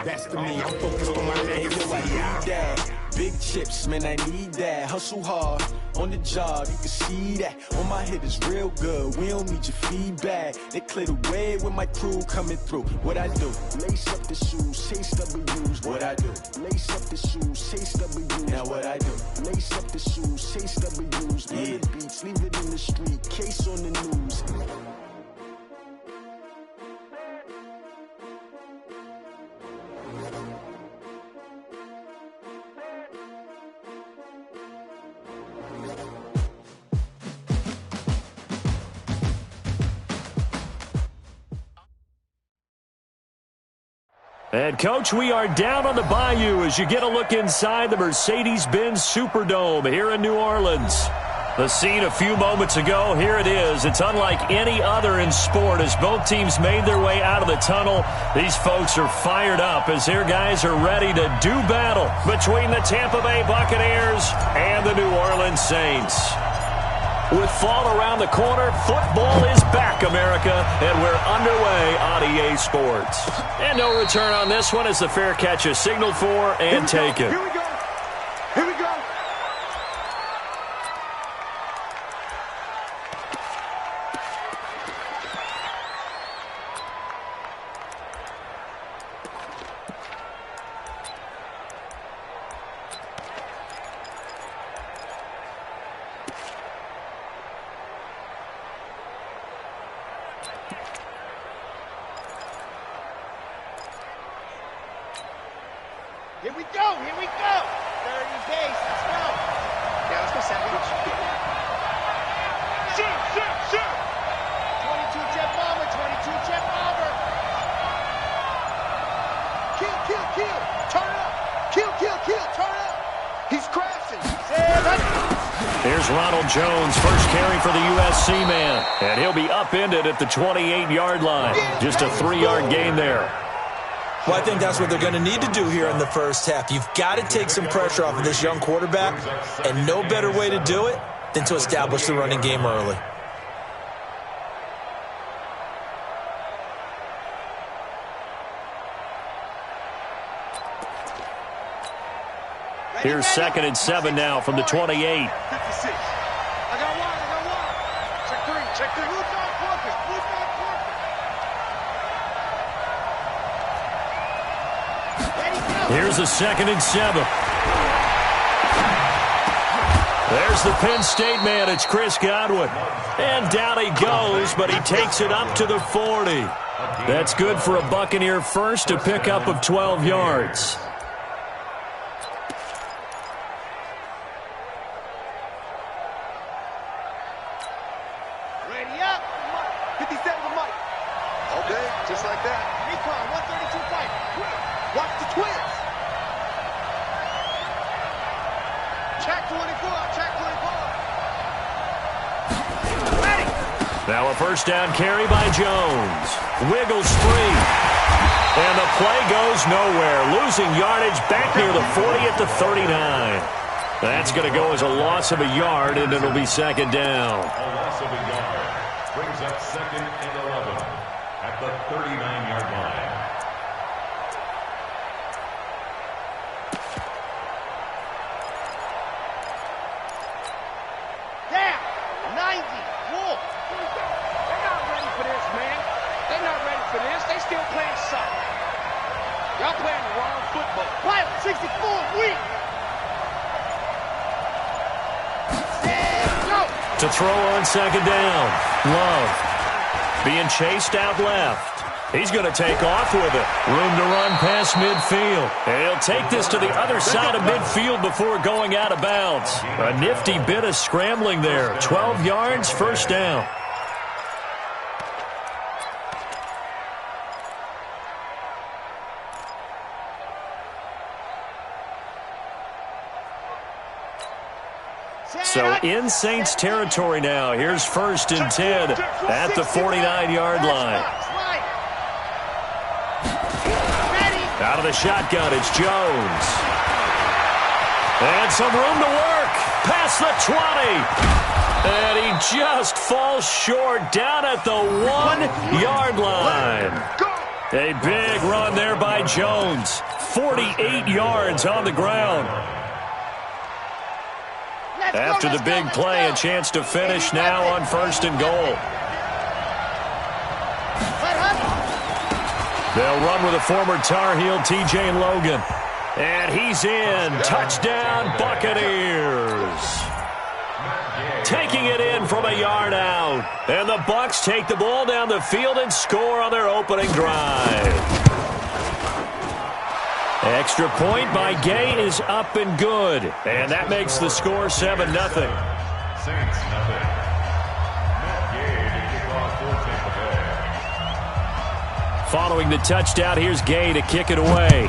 That's the me, I'm focused on my name, yo, I need that. Big chips, man, I need that. Hustle hard, on the job, you can see that. On my hit is real good, we don't need your feedback. They clear the way with my crew coming through. What I do? Lace up the shoes, chase W's. What I do? Lace up the shoes, chase W's. Now what I do? Lace up the shoes, chase W's. Yeah. The beats, leave it in the street, case on the news. And, Coach, we are down on the Bayou as you get a look inside the Mercedes-Benz Superdome here in New Orleans. The scene a few moments ago, here it is. It's unlike any other in sport as both teams made their way out of the tunnel. These folks are fired up as their guys are ready to do battle between the Tampa Bay Buccaneers and the New Orleans Saints. With fall around the corner, football is back, America, and we're underway on EA Sports. And no return on this one as the fair catch is signaled for and taken. Here we go. Here we go. Here we go, here we go. 30 base, let's go. Yeah, let's go sandwich. Shoot. 22 jet bomber, 22 jet bomber. Kill. Turn up. Kill, turn up. He's crashing. Here's Ronald Jones, first carry for the USC man. And he'll be upended at the 28-yard line. Just a 3-yard gain there. Well, I think that's what they're going to need to do here in the first half. You've got to take some pressure off of this young quarterback, and no better way to do it than to establish the running game early. Here's 2nd and 7 now from the 28. 56. I got one. Check three. Who's on focus? Here's a 2nd and 7. There's the Penn State man. It's Chris Godwin. And down he goes, but he takes it up to the 40. That's good for a Buccaneer first, to pick up of 12 yards. Ready up. 57 to Mike. Okay, just like that. Recon, 132 fight. Watch the twins. Check 24. Ready. Now a first down carry by Jones. Wiggles free. And the play goes nowhere. Losing yardage back near the 40 at the 39. That's going to go as a loss of a yard, and it'll be 2nd down. A loss of a yard brings up 2nd and 11 at the 39-yard line. Down. 90. Wolf. They're not ready for this, man. They're not ready for this. They still playing soccer. Y'all playing the wrong football. Pilot 64 weak. To throw on 2nd down. Love being chased out left. He's going to take off with it. Room to run past midfield. And he'll take this to the other side of midfield before going out of bounds. A nifty bit of scrambling there. 12 yards, first down. So in Saints territory now. Here's 1st and 10 at the 49-yard line. Out of the shotgun, it's Jones. And some room to work. Past the 20. And he just falls short down at the 1-yard line. A big run there by Jones. 48 yards on the ground. After the big play, a chance to finish now on 1st and goal. They'll run with a former Tar Heel, T.J. Logan. And he's in. Touchdown, Buccaneers. Taking it in from a yard out. And the Bucs take the ball down the field and score on their opening drive. Extra point by Gay is up and good. And that makes the score 7-0. Saints, nothing. Matt Gay to kick off for Tampa Bay. Following the touchdown, here's Gay to kick it away.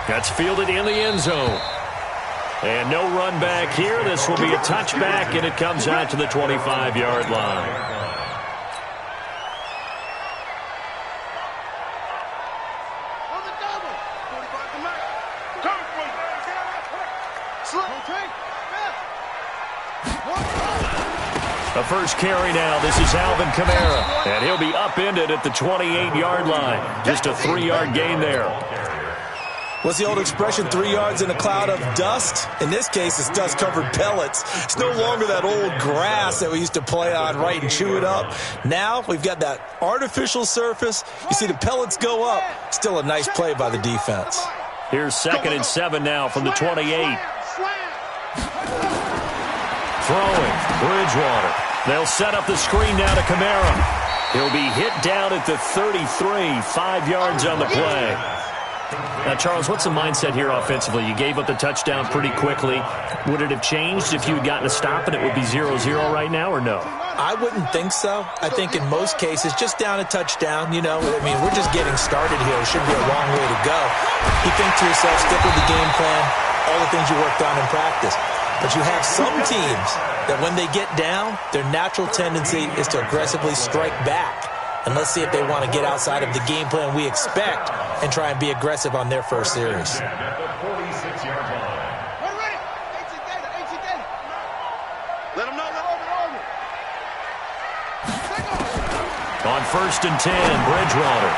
That's fielded in the end zone. And no run back here. This will be a touchback, and it comes out to the 25-yard line. The first carry now. This is Alvin Kamara. And he'll be upended at the 28-yard line. Just a 3-yard gain there. What's the old expression, 3 yards in a cloud of dust? In this case, it's dust-covered pellets. It's no longer that old grass that we used to play on, right, and chew it up. Now we've got that artificial surface. You see the pellets go up. Still a nice play by the defense. Here's 2nd and 7 now from the 28. Throwing, Bridgewater. They'll set up the screen now to Kamara. He'll be hit down at the 33, 5 yards on the play. Now, Charles, what's the mindset here offensively? You gave up the touchdown pretty quickly. Would it have changed if you had gotten a stop and it would be 0-0 right now, or no? I wouldn't think so. I think in most cases, just down a touchdown, you know, I mean, we're just getting started here. It shouldn't be a long way to go. You think to yourself, stick with the game plan, all the things you worked on in practice. But you have some teams that when they get down, their natural tendency is to aggressively strike back. And let's see if they want to get outside of the game plan we expect and try and be aggressive on their first series. On 1st and 10, Bridgewater.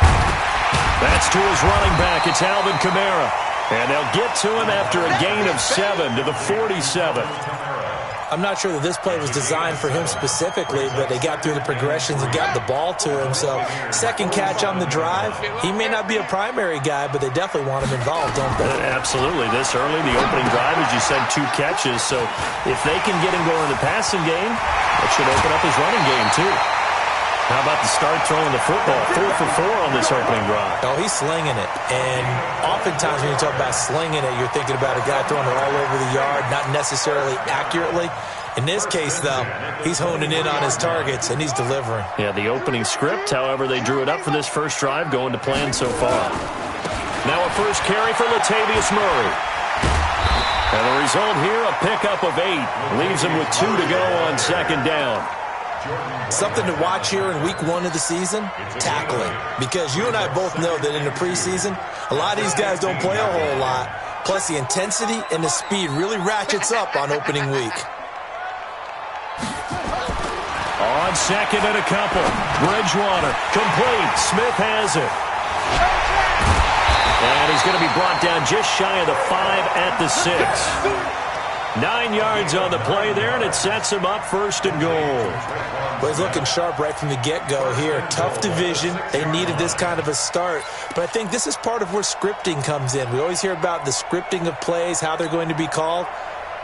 That's to his running back. It's Alvin Kamara. And they'll get to him after a gain of 7 to the 47. I'm not sure that this play was designed for him specifically, but they got through the progressions and got the ball to him. So, second catch on the drive. He may not be a primary guy, but they definitely want him involved, don't they? Absolutely. This early, the opening drive, as you said, 2 catches. So, if they can get him going in the passing game, that should open up his running game, too. How about the start throwing the football? 4 for 4 on this opening drive. Oh, he's slinging it. And oftentimes when you talk about slinging it, you're thinking about a guy throwing it all over the yard, not necessarily accurately. In this case, though, he's honing in on his targets, and he's delivering. Yeah, the opening script, however, they drew it up for this first drive, going to plan so far. Now a first carry for Latavius Murray. And the result here, a pickup of 8. Leaves him with 2 to go on 2nd down. Something to watch here in week 1 of the season, tackling. Because you and I both know that in the preseason, a lot of these guys don't play a whole lot. Plus the intensity and the speed really ratchets up on opening week. On 2nd and a couple. Bridgewater, complete. Smith has it. And he's going to be brought down just shy of the 5 at the 6. 9 yards on the play there, and it sets him up 1st and goal. Well, he's looking sharp right from the get-go here. Tough division. They needed this kind of a start. But I think this is part of where scripting comes in. We always hear about the scripting of plays, how they're going to be called.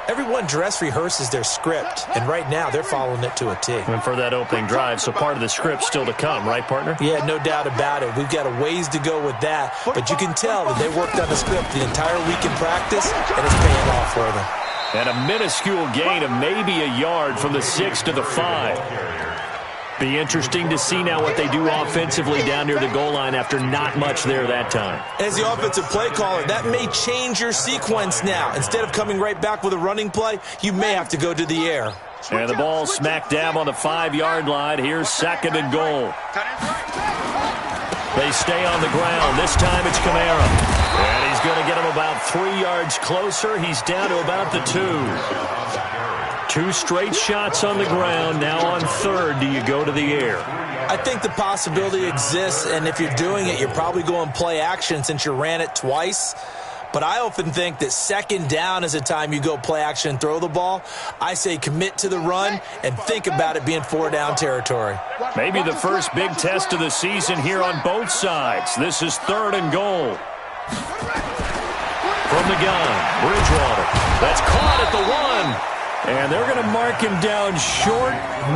Everyone dress rehearses their script, and right now they're following it to a T. And for that opening drive, so part of the script still to come, right, partner? Yeah, no doubt about it. We've got a ways to go with that, but you can tell that they worked on the script the entire week in practice, and it's paying off for them. And a minuscule gain of maybe a yard from the 6 to the 5. Be interesting to see now what they do offensively down near the goal line after not much there that time. As the offensive play caller, that may change your sequence now. Instead of coming right back with a running play, you may have to go to the air. And the ball smack dab on the 5-yard line. Here's 2nd and goal. They stay on the ground. This time it's Kamara. And he's going to get him about 3 yards closer. He's down to about the 2. 2 straight shots on the ground. Now on 3rd, do you go to the air? I think the possibility exists, and if you're doing it, you're probably going play action since you ran it twice. But I often think that 2nd down is the time you go play action and throw the ball. I say commit to the run and think about it being 4-down territory. Maybe the first big test of the season here on both sides. This is 3rd and goal. From the gun, Bridgewater. That's caught at the 1. And they're going to mark him down short,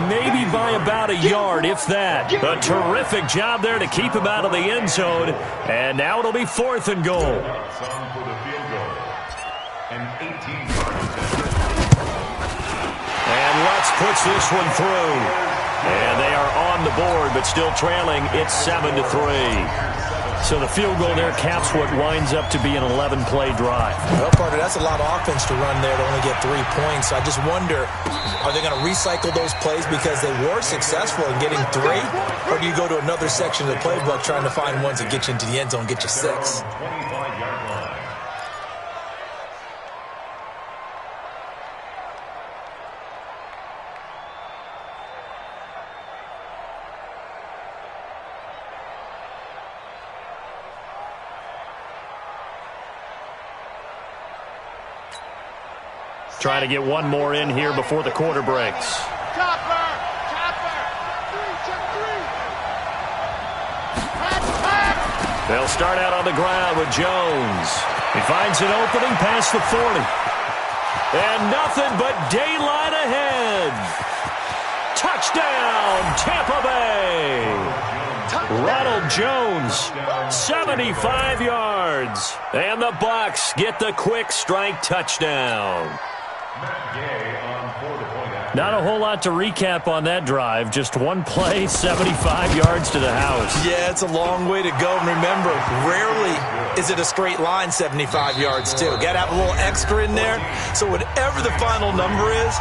maybe by about a yard, if that. A terrific job there to keep him out of the end zone. And now it'll be 4th and goal. And Lutz puts this one through. And they are on the board, but still trailing. It's 7-3. So the field goal there caps what winds up to be an 11-play drive. Well, Carter, that's a lot of offense to run there to only get 3 points. I just wonder, are they going to recycle those plays because they were successful in getting 3? Or do you go to another section of the playbook trying to find ones that get you into the end zone and get you 6? Trying to get one more in here before the quarter breaks. Chopper! They'll start out on the ground with Jones. He finds an opening past the 40. And nothing but daylight ahead. Touchdown, Tampa Bay. Ronald Jones, 75 yards. And the Bucs get the quick strike touchdown. Not a whole lot to recap on that drive. Just one play, 75 yards to the house. Yeah, it's a long way to go. And remember, rarely is it a straight line 75 yards, too. Got to have a little extra in there. So whatever the final number is,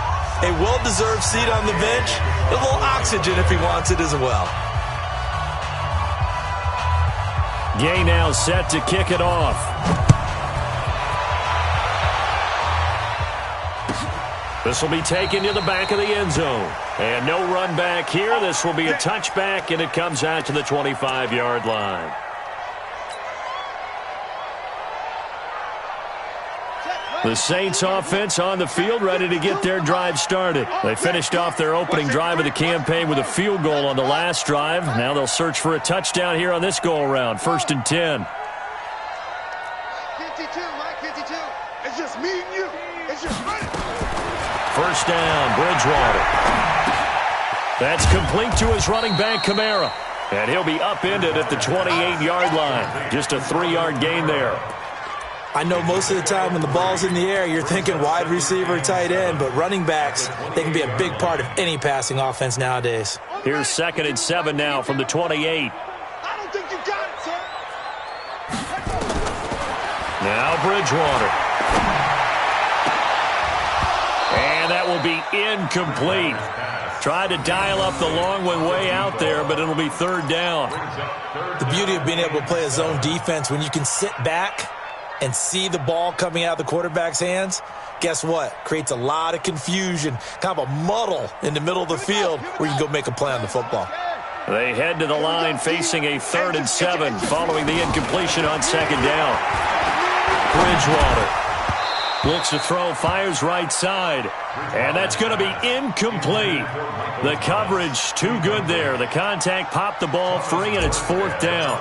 a well-deserved seat on the bench, a little oxygen if he wants it as well. Gay now set to kick it off. This will be taken to the back of the end zone. And no run back here. This will be a touchback, and it comes out to the 25-yard line. The Saints offense on the field, ready to get their drive started. They finished off their opening drive of the campaign with a field goal on the last drive. Now they'll search for a touchdown here on this go-around. 1st and 10. 52, Mike 52. It's just me and you. It's just me. 1st down, Bridgewater. That's complete to his running back, Kamara. And he'll be upended at the 28-yard line. Just a 3-yard gain there. I know most of the time when the ball's in the air, you're thinking wide receiver, tight end, but running backs, they can be a big part of any passing offense nowadays. Here's 2nd and 7 now from the 28. I don't think you got it, sir. Now Bridgewater. And that will be incomplete. Tried to dial up the long one way out there, but it'll be 3rd down. The beauty of being able to play a zone defense, when you can sit back and see the ball coming out of the quarterback's hands, guess what? Creates a lot of confusion, kind of a muddle in the middle of the field where you can go make a play on the football. They head to the line facing a 3rd and 7 following the incompletion on 2nd down. Bridgewater looks to throw, fires right side, and that's going to be incomplete. The coverage too good there. The contact popped the ball free, and it's 4th down.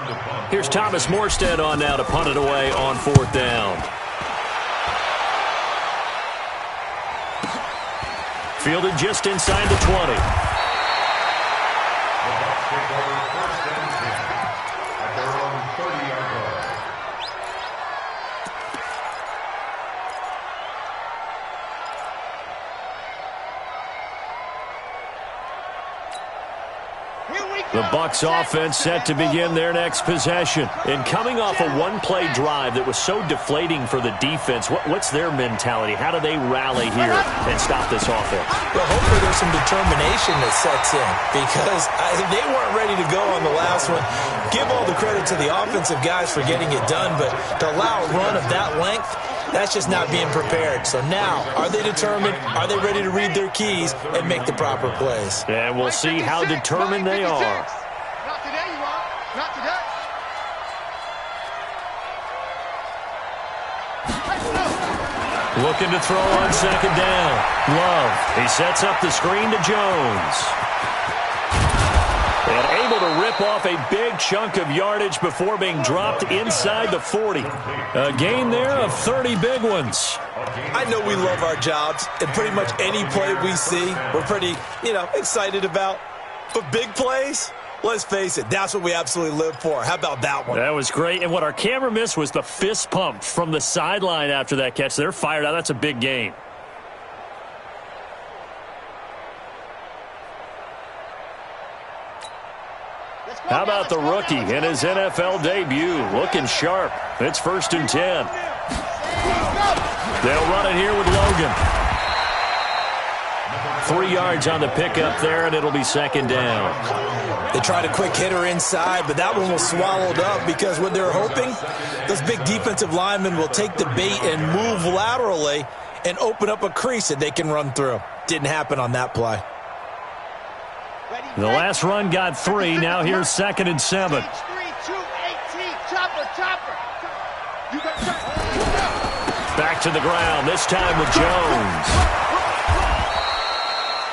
Here's Thomas Morstead on now to punt it away on 4th down. Fielded just inside the 20. The Bucs offense set to begin their next possession. And coming off a one-play drive that was so deflating for the defense, what's their mentality? How do they rally here and stop this offense? Well, hopefully there's some determination that sets in because they weren't ready to go on the last one. give all the credit to the offensive guys for getting it done, but to allow a run of that length, that's just not being prepared. So now, are they determined? Are they ready to read their keys and make the proper plays? And we'll see how determined they are. Not today, you are. Not today. Looking to throw on second down. Love. He sets up the screen to Jones. And able to rip off a big chunk of yardage before being dropped inside the 40. A gain there of 30 big ones. I know we love our jobs, and pretty much any play we see, we're pretty, excited about. But big plays, let's face it, that's what we absolutely live for. How about that one? That was great. And what our camera missed was the fist pump from the sideline after that catch. They're fired out. That's a big gain. How about the rookie in his NFL debut? Looking sharp. It's 1st and 10. They'll run it here with Logan. 3 yards on the pickup there, and it'll be second down. They tried a quick hitter inside, but that one was swallowed up because what they're hoping, those big defensive linemen will take the bait and move laterally and open up a crease that they can run through. Didn't happen on that play. The last run got 3. Now here's 2nd and 7. Back to the ground, this time with Jones.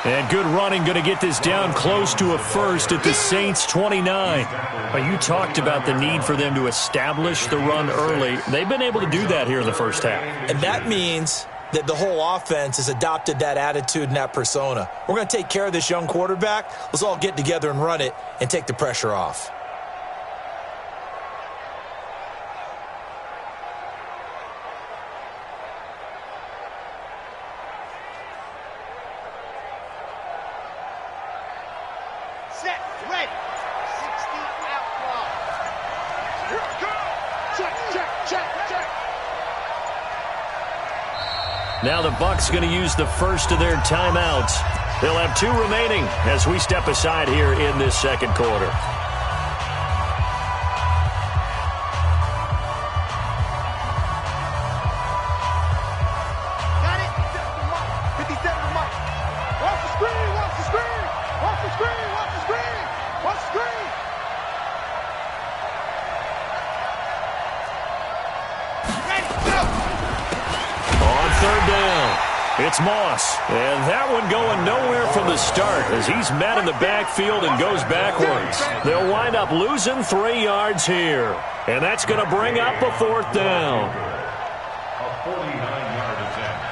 And good running, going to get this down close to a first at the Saints' 29. But you talked about the need for them to establish the run early. They've been able to do that here in the first half. And that means that the whole offense has adopted that attitude and that persona. We're going to take care of this young quarterback. Let's all get together and run it and take the pressure off. Set, ready. 60 out wide. Here it comes. Check. Now the Bucs going to use the first of their timeouts. They'll have 2 remaining as we step aside here in this second quarter. Got it. 57 to Mike. Watch the screen. Watch the screen. Watch the screen. Watch the screen. Watch the screen. Ready, go. On 3rd down, it's Moss. And that one going nowhere from the start as he's met in the backfield and goes backwards. They'll wind up losing 3 yards here. And that's going to bring up a 4th down. A 49-yard attempt.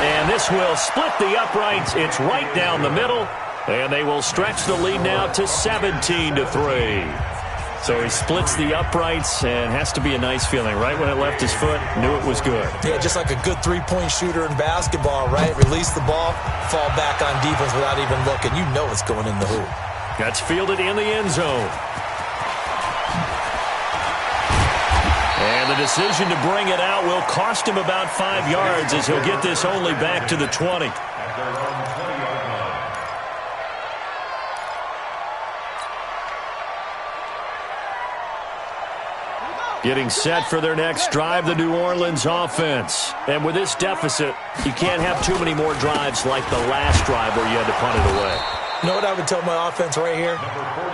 And this will split the uprights. It's right down the middle. And they will stretch the lead now to 17-3. So he splits the uprights, and has to be a nice feeling. Right when it left his foot, knew it was good. Yeah, just like a good three-point shooter in basketball, right? Release the ball, fall back on defense without even looking. You know it's going in the hoop. That's fielded in the end zone. And the decision to bring it out will cost him about 5 yards as he'll get this only back to the 20. At their own 20-yard line. Getting set for their next drive, the New Orleans offense. And with this deficit, you can't have too many more drives like the last drive where you had to punt it away. You know what I would tell my offense right here?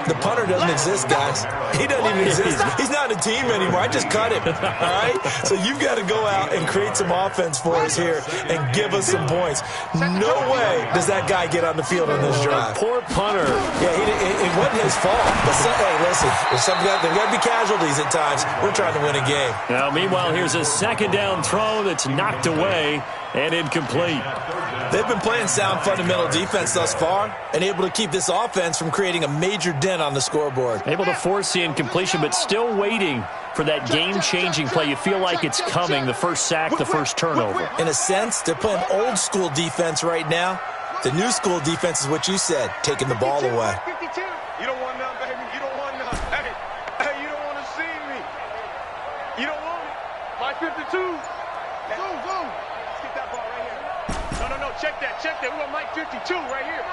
The punter doesn't exist, guys. He doesn't even exist. He's not a team anymore. I just cut him, all right? So you've got to go out and create some offense for us here and give us some points. No way does that guy get on the field on this drive. Poor punter. Yeah, it wasn't his fault. But hey, listen, there's got to be casualties at times. We're trying to win a game. Now, meanwhile, here's a second down throw that's knocked away and incomplete. They've been playing sound fundamental defense thus far and able to keep this offense from creating a major dent on the scoreboard. Able to force the incompletion, but still waiting for that game-changing play. You feel like it's coming, the first sack, the first turnover. In a sense, they're playing old-school defense right now. The new-school defense is what you said, taking the ball away. 52. You don't want none, baby. You don't want none. Hey, you don't want to see me. You don't want it. My 52. Zoom. Let's get that ball right here. No. Check that. We want Mike 52 right here.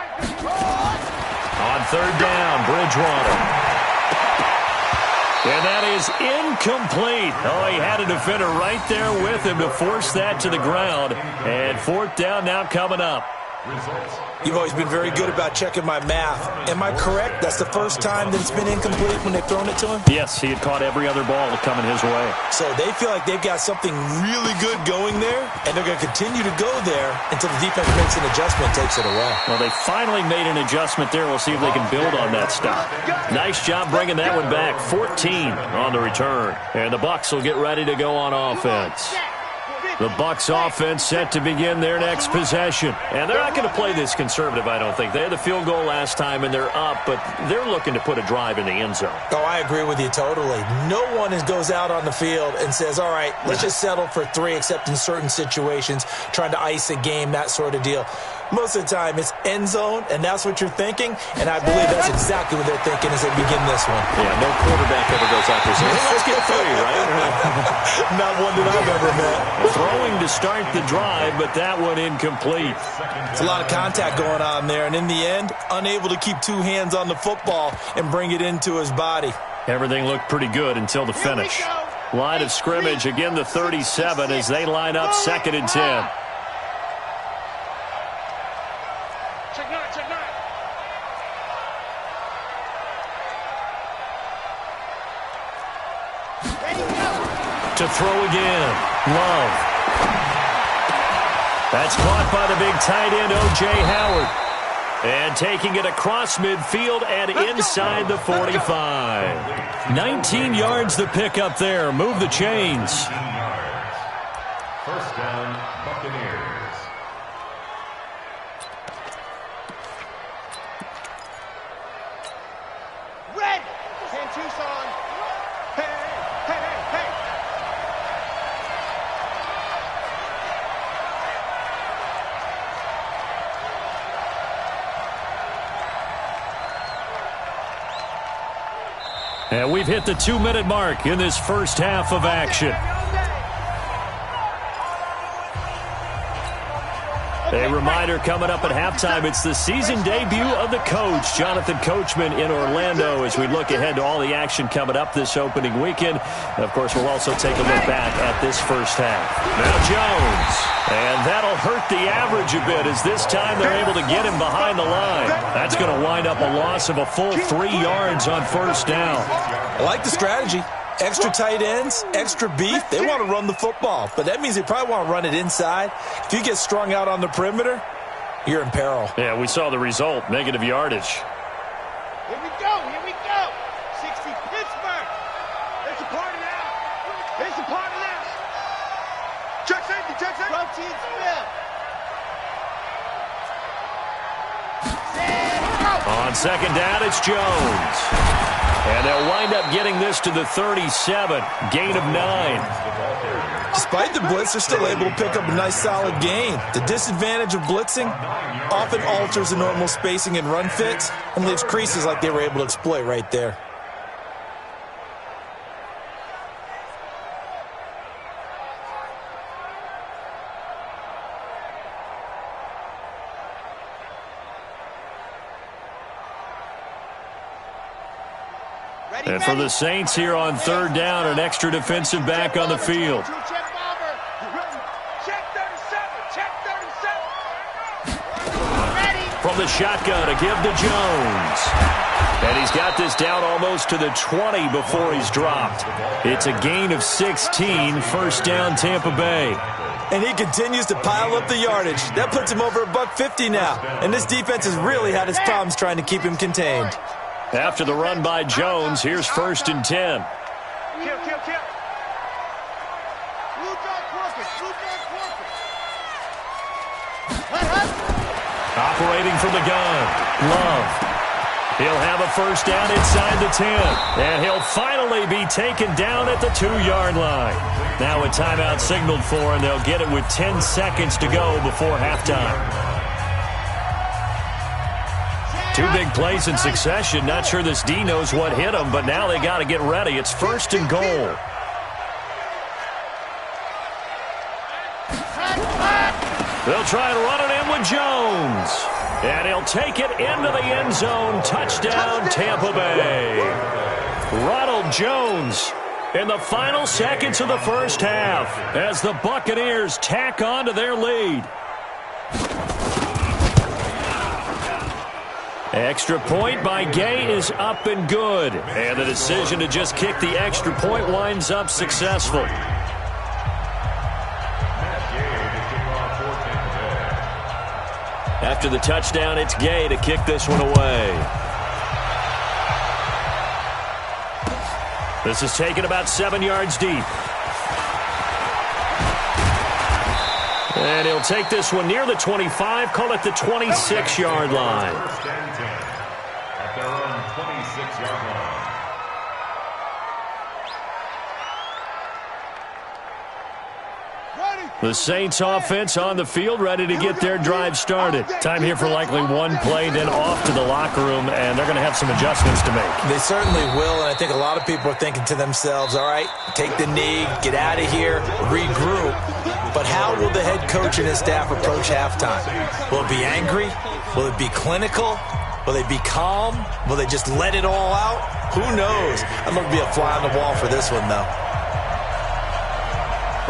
On third down, Bridgewater. And that is incomplete. Oh, he had a defender right there with him to force that to the ground. And fourth down now coming up. You've always been very good about checking my math. Am I correct? That's the first time that it's been incomplete when they've thrown it to him? Yes, he had caught every other ball coming his way. So they feel like they've got something really good going there, and they're going to continue to go there until the defense makes an adjustment and takes it away. Well, they finally made an adjustment there. We'll see if they can build on that stop. Nice job bringing that one back. 14 on the return. And the Bucs will get ready to go on offense. The Bucs offense set to begin their next possession. And they're not going to play this conservative, I don't think. They had the field goal last time, and they're up, but they're looking to put a drive in the end zone. Oh, I agree with you totally. No one goes out on the field and says, all right, let's just settle for 3, except in certain situations, trying to ice a game, that sort of deal. Most of the time, it's end zone, and that's what you're thinking, and I believe that's exactly what they're thinking as they begin this one. Yeah, no quarterback ever goes out there saying, hey, let's get 3, right? Not one that I've ever met. Throwing to start the drive, but that one incomplete. It's a lot of contact going on there, and in the end, unable to keep 2 hands on the football and bring it into his body. Everything looked pretty good until the finish. Line of scrimmage, again the 37 as they line up 2nd and 10. To throw again, Love. That's caught by the big tight end, O.J. Howard. And taking it across midfield and inside the 45. 19 yards the pickup there. Move the chains. First down, Buccaneers. Red! 10 Tucson. Hey, hey, hey, hey. And we've hit the 2-minute mark in this first half of action. A reminder coming up at halftime, it's the season debut of the coach, Jonathan Coachman in Orlando, as we look ahead to all the action coming up this opening weekend. And, of course, we'll also take a look back at this first half. Now Jones. And that'll hurt the average a bit as this time they're able to get him behind the line. That's going to wind up a loss of a full 3 yards on first down. I like the strategy. Extra tight ends, extra beef. They want to run the football, but that means they probably want to run it inside. If you get strung out on the perimeter, you're in peril. Yeah, we saw the result, negative yardage. Here we go, here we go. 60 Pittsburgh. There's a part of that. There's a part of that. Check safety, check safety. Protein spill. On second down, it's Jones. And they'll wind up getting this to the 37, gain of 9. Despite the blitz, they're still able to pick up a nice solid gain. The disadvantage of blitzing often alters the normal spacing and run fits and leaves creases like they were able to exploit right there. And for the Saints here on third down, an extra defensive back on the field. Check 37, check 37. Ready. From the shotgun, a give to Jones. And he's got this down almost to the 20 before he's dropped. It's a gain of 16, first down Tampa Bay. And he continues to pile up the yardage. That puts him over $150 now. And this defense has really had its problems trying to keep him contained. After the run by Jones, here's first and 10. Kill, kill, kill. Blue dog working, blue dog working. Operating from the gun, Love. He'll have a first down inside the 10. And he'll finally be taken down at the 2-yard line. Now a timeout signaled for, and they'll get it with 10 seconds to go before halftime. 2 big plays in succession. Not sure this D knows what hit him, but now they got to get ready. It's first and goal. They'll try and run it in with Jones. And he'll take it into the end zone. Touchdown, Tampa Bay. Ronald Jones in the final seconds of the first half as the Buccaneers tack on to their lead. Extra point by Gay is up and good. And the decision to just kick the extra point winds up successful. After the touchdown, it's Gay to kick this one away. This is taken about 7 yards deep. And he'll take this one near the 25, call it the 26-yard line. First and 10 at their own 26-yard line. The Saints offense on the field, ready to get their drive started. Time here for likely one play, then off to the locker room, and they're going to have some adjustments to make. They certainly will, and I think a lot of people are thinking to themselves, all right, take the knee, get out of here, regroup. But how will the head coach and his staff approach halftime? Will it be angry? Will it be clinical? Will they be calm? Will they just let it all out? Who knows? I'm going to be a fly on the wall for this one, though.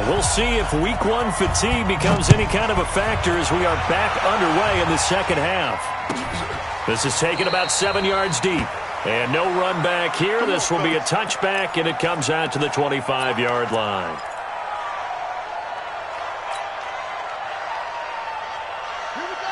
We'll see if week one fatigue becomes any kind of a factor as we are back underway in the second half. This is taken about 7 yards deep. And no run back here. This will be a touchback, and it comes out to the 25-yard line.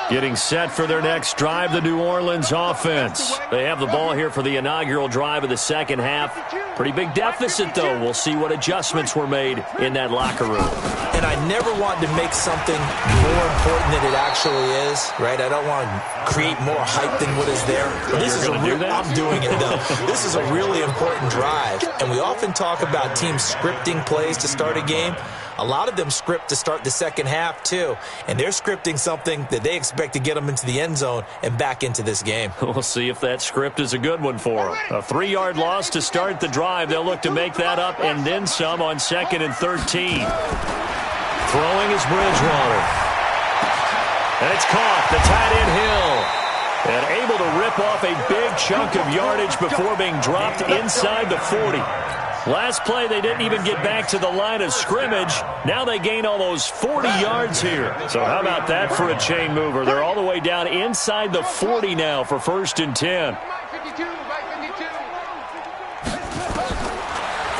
Getting set for their next drive, the New Orleans offense. They have the ball here for the inaugural drive of the second half. Pretty big deficit, though. We'll see what adjustments were made in that locker room. And I never want to make something more important than it actually is, right? I don't want to create more hype than what is there. But this is I'm doing it, though. This is a really important drive. And we often talk about teams scripting plays to start a game. A lot of them script to start the second half, too. And they're scripting something that they expect to get them into the end zone and back into this game. We'll see if that script is a good one for them. A 3-yard loss to start the drive. They'll look to make that up and then some on 2nd and 13. Throwing is Bridgewater. And it's caught. The tight end Hill. And able to rip off a big chunk of yardage before being dropped inside the 40. Last play, they didn't even get back to the line of scrimmage. Now they gain almost 40 yards here. So how about that for a chain mover? They're all the way down inside the 40 now for 1st and 10.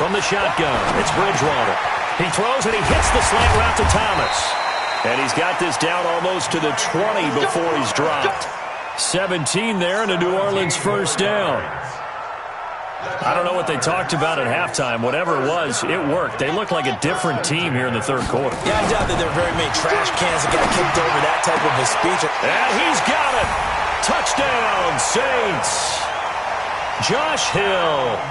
From the shotgun, it's Bridgewater. He throws and he hits the slant route to Thomas. And he's got this down almost to the 20 before he's dropped. 17 there and a New Orleans first down. I don't know what they talked about at halftime. Whatever it was, it worked. They look like a different team here in the third quarter. Yeah, I doubt that there are very many trash cans that got kicked over that type of a speech. And he's got it. Touchdown, Saints. Josh Hill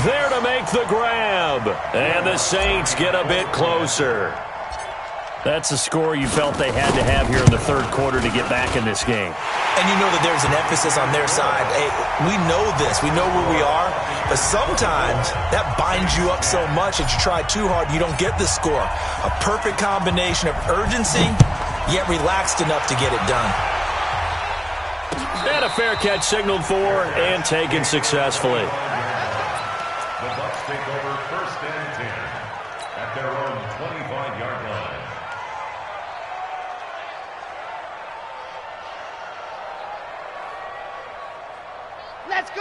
there to make the grab. And the Saints get a bit closer. That's a score you felt they had to have here in the third quarter to get back in this game. And you know that there's an emphasis on their side. Hey, we know this. We know where we are. But sometimes that binds you up so much that you try too hard, you don't get the score. A perfect combination of urgency, yet relaxed enough to get it done. And a fair catch signaled for and taken successfully. The Bucs take over 1st and 10 at their own 25-yard line.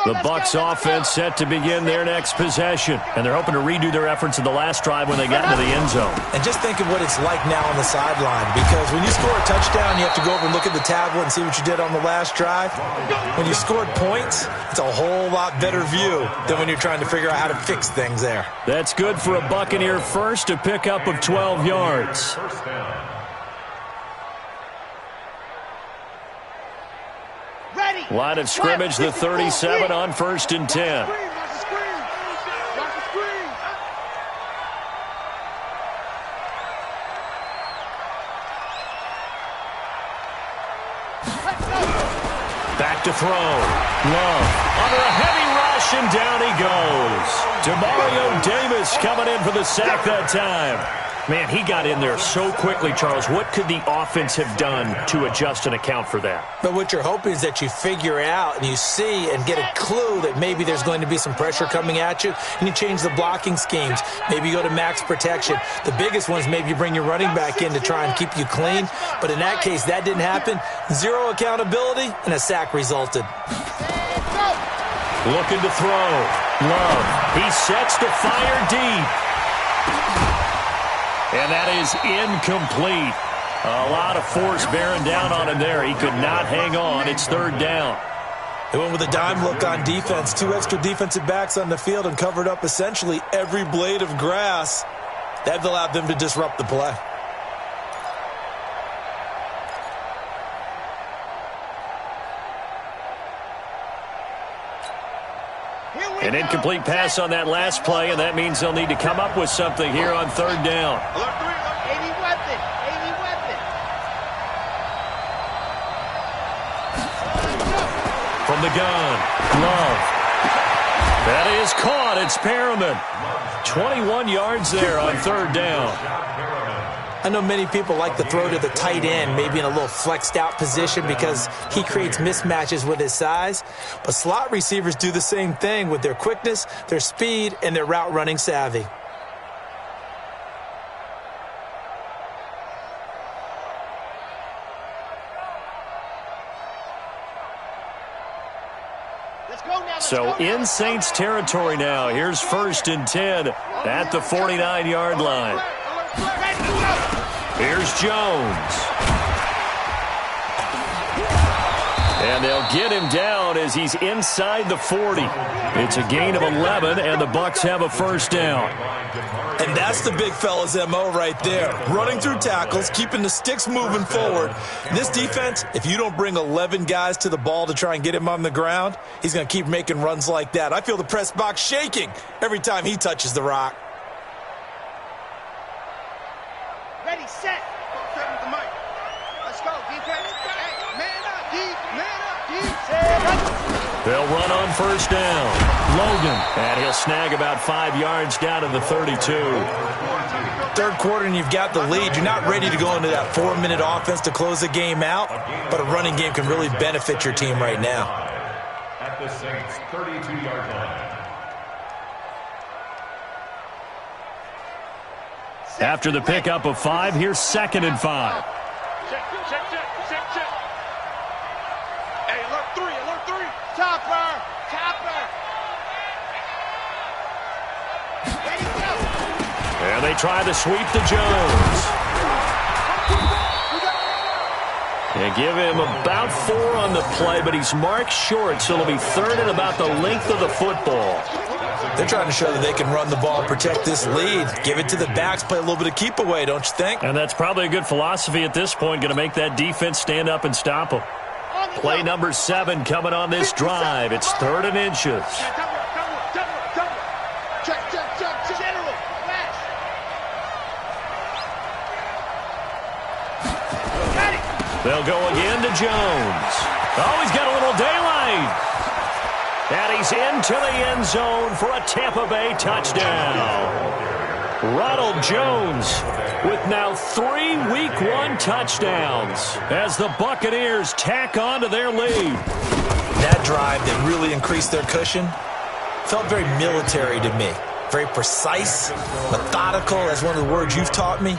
The Bucs offense set to begin their next possession. And they're hoping to redo their efforts in the last drive when they got into the end zone. And just think of what it's like now on the sideline. Because when you score a touchdown, you have to go over and look at the tablet and see what you did on the last drive. When you scored points, it's a whole lot better view than when you're trying to figure out how to fix things there. That's good for a Buccaneer first, a pickup of 12 yards. First down. Line of scrimmage, the 37 on 1st and 10. Back to throw. Love under a heavy rush, and down he goes. Demario Davis coming in for the sack that time. Man, he got in there so quickly, Charles. What could the offense have done to adjust and account for that? But what you're hoping is that you figure out and you see and get a clue that maybe there's going to be some pressure coming at you, and you change the blocking schemes. Maybe you go to max protection. The biggest ones, maybe you bring your running back in to try and keep you clean. But in that case, that didn't happen. Zero accountability, and a sack resulted. Looking to throw. Love. He sets to fire deep. And that is incomplete. A lot of force bearing down on him there. He could not hang on. It's third down. They went with a dime look on defense. 2 extra defensive backs on the field and covered up essentially every blade of grass. That allowed them to disrupt the play. An incomplete pass on that last play, and that means they'll need to come up with something here on third down. From the gun, Love. That is caught. It's Perriman. 21 yards there on third down. I know many people like to throw to the tight end, maybe in a little flexed out position because he creates mismatches with his size. But slot receivers do the same thing with their quickness, their speed, and their route running savvy. So in Saints territory now. Here's 1st and 10 at the 49-yard line. Here's Jones. And they'll get him down as he's inside the 40. It's a gain of 11, and the Bucs have a first down. And that's the big fella's MO right there. Running through tackles, keeping the sticks moving forward. This defense, if you don't bring 11 guys to the ball to try and get him on the ground, he's going to keep making runs like that. I feel the press box shaking every time he touches the rock. Ready, set. Let's go, defense. Hey, man up, deep, They'll run on first down. Logan. And he'll snag about 5 yards down to the 32. Third quarter and you've got the lead. You're not ready to go into that 4-minute offense to close the game out, but a running game can really benefit your team right now. At the Saints' 32-yard line. After the pickup of 5, here's 2nd and 5. Check. Hey, alert 3. Topper. Ready, go. And they try to sweep to Jones. They give him about 4 on the play, but he's marked short, so it'll be 3rd and about the length of the football. They're trying to show that they can run the ball, protect this lead, give it to the backs, play a little bit of keep away, don't you think? And that's probably a good philosophy at this point, going to make that defense stand up and stop them. Play number 7 coming on this drive. It's 3rd and inches. Check. General, flash. Got it. They'll go again to Jones. Oh, he's got a little daylight. And he's into the end zone for a Tampa Bay touchdown. Ronald Jones with now 3 Week 1 touchdowns as the Buccaneers tack on to their lead. That drive that really increased their cushion felt very military to me. Very precise, methodical, that's one of the words you've taught me.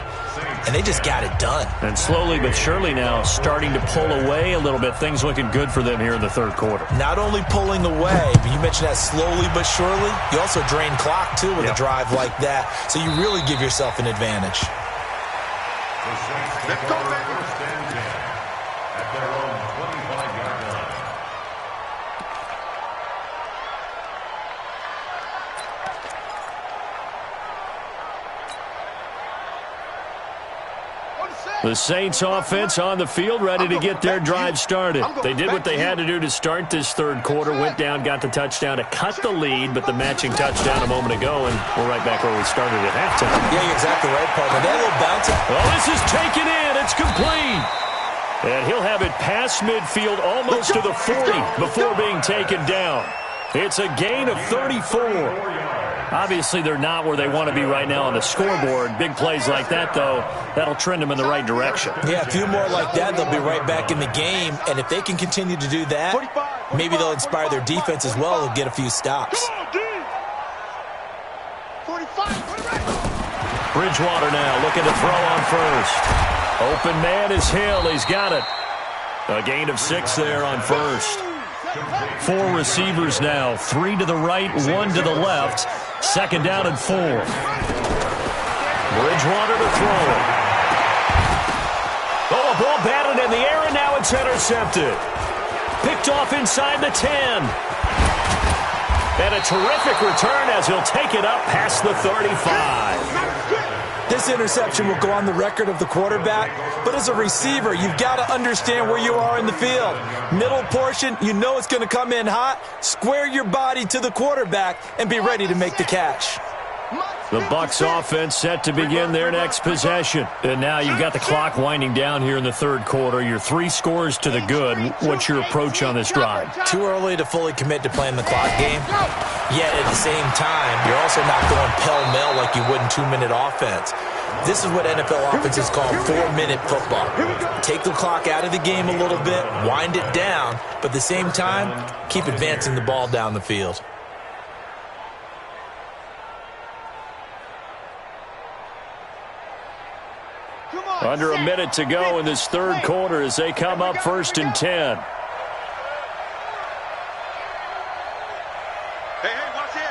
And they just got it done. And slowly but surely now starting to pull away a little bit. Things looking good for them here in the third quarter. Not only pulling away, but you mentioned that slowly but surely. You also drain clock, too, with a drive like that. So you really give yourself an advantage. Let's go, baby. First and 10 at their own 25-yard line. The Saints offense on the field ready to get their drive started. They did what they had to do to start this third quarter, went down, got the touchdown to cut the lead, but the matching touchdown a moment ago, and we're right back where we started at halftime. Yeah, you're exactly right, partner. That little bounce. Oh, this is taken in. It's complete. And he'll have it past midfield almost to the 40 before being taken down. It's a gain of 34. Obviously, they're not where they want to be right now on the scoreboard. Big plays like that, though, that'll trend them in the right direction. Yeah, a few more like that, they'll be right back in the game. And if they can continue to do that, maybe they'll inspire their defense as well and get a few stops. Bridgewater now looking to throw on first. Open man is Hill. He's got it. A gain of 6 there on first. 4 receivers now. 3 to the right, 1 to the left. Second down and 4. Bridgewater to throw it. Oh, a ball batted in the air, and now it's intercepted. Picked off inside the 10. And a terrific return as he'll take it up past the 35. This interception will go on the record of the quarterback, but as a receiver, you've got to understand where you are in the field. Middle portion, you know it's going to come in hot. Square your body to the quarterback and be ready to make the catch. The Bucs offense set to begin their next possession. And now you've got the clock winding down here in the third quarter. You're 3 scores to the good. What's your approach on this drive? Too early to fully commit to playing the clock game. Yet at the same time, you're also not going pell-mell like you would in 2-minute offense. This is what NFL offenses call 4-minute football. Take the clock out of the game a little bit, wind it down, but at the same time, keep advancing the ball down the field. Under a minute to go in this third quarter as they come up 1st and 10. Hey, watch it.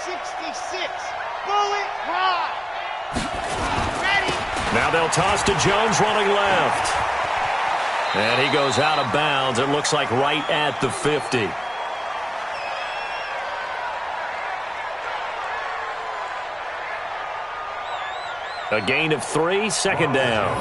66. Bullet ride. Ready. Now they'll toss to Jones running left. And he goes out of bounds. It looks like right at the 50. A gain of 3, second down.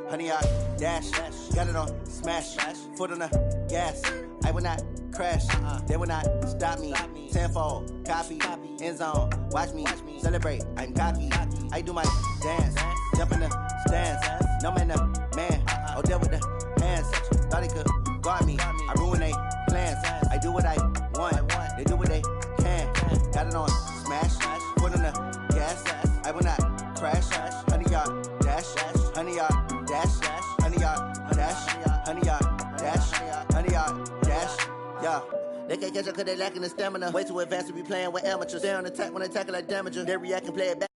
Honey, I dash, got it on smash, foot on the gas. I will not crash, they will not stop me. Tenfold, copy, end zone, watch me celebrate. I'm cocky, I do my dance, jump in the stands. No man, man, oh there with the hands. Thought he could guard me, I ruin they plans. I do what I want, they do what they can. Got it on smash, foot on the gas. I will not crash, honey, y'all dash, honey, y'all dash, honey, y'all dash, honey, y'all dash, honey, y'all dash, yeah. They can't catch up cause they lacking the stamina. Way too advanced to be playing with amateurs. Stay on attack when they tackle like damager. They react and play it back.